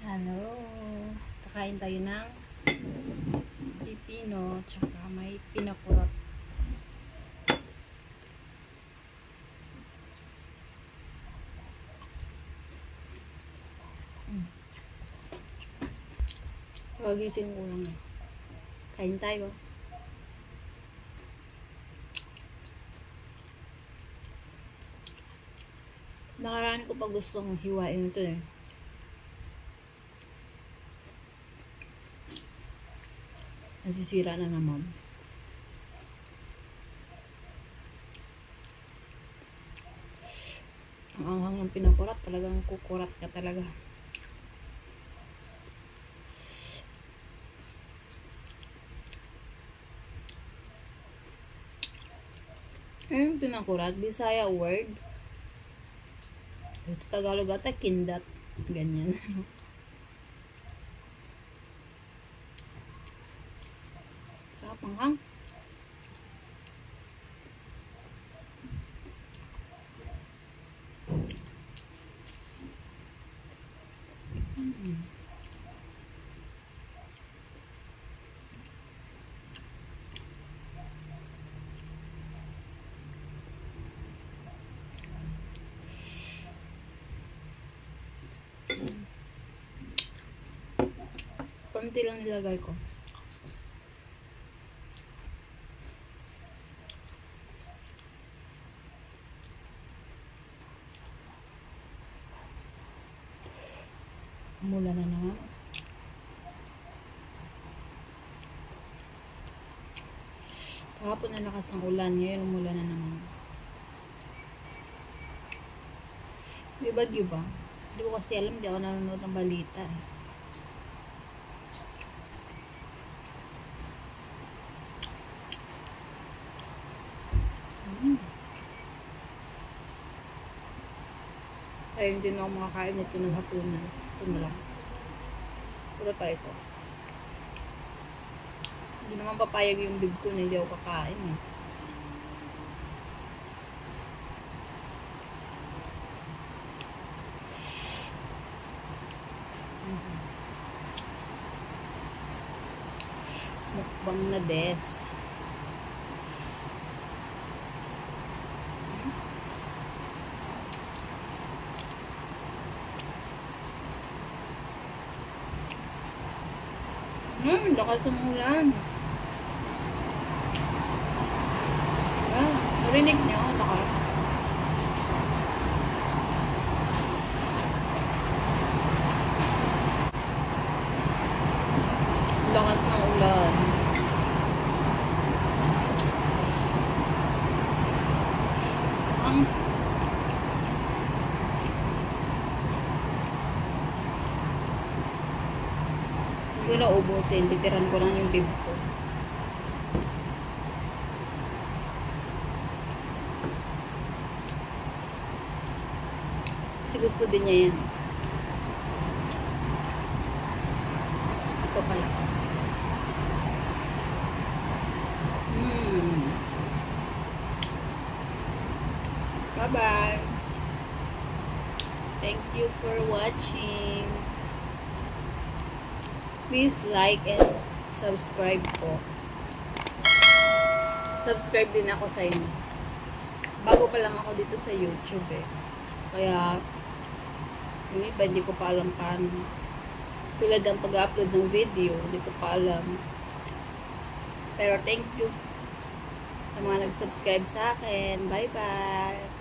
Hello! Kakain tayo ng pipino tsaka may pinakurot. Pagising ko lang. Kain tayo. Nakaraan ko pa gustong hiwain ito eh. Nasisira na naman. Ang anghang ng pinakurat, talagang kukurat ka talaga. Yung pinakurat, Bisaya word. Ito Tagalog ata, kindat. Ganyan. Sa panghang. Konti lang nilagay ko. Mula na naman. Kahapon na lakas ng ulan, ngayon umula na naman. May bagyo ba? Hindi ko kasi alam, hindi ako nanonood ng balita eh. Kaya hindi na ako makakain nito ng hapunan. Ito na lang. Puro tayo ito. Hindi naman papayag yung bib ko na hindi ako kakain eh. Mukbang na des. Lakas ng ulan. Narinig niyo? Lakas. Lakas ng ulan. Hindi ko na ubusin. Titiran ko lang yung bib ko. Kasi gusto din niya yan. Ito pala. Bye-bye. Thank you for watching. Please like and subscribe po. Subscribe din ako sa inyo. Bago pa lang ako dito sa YouTube eh. Kaya, yung iba hindi ko pa alam paano. Tulad ng pag-upload ng video, hindi ko pa alam. Pero thank you sa mga nag-subscribe sa akin. Bye-bye!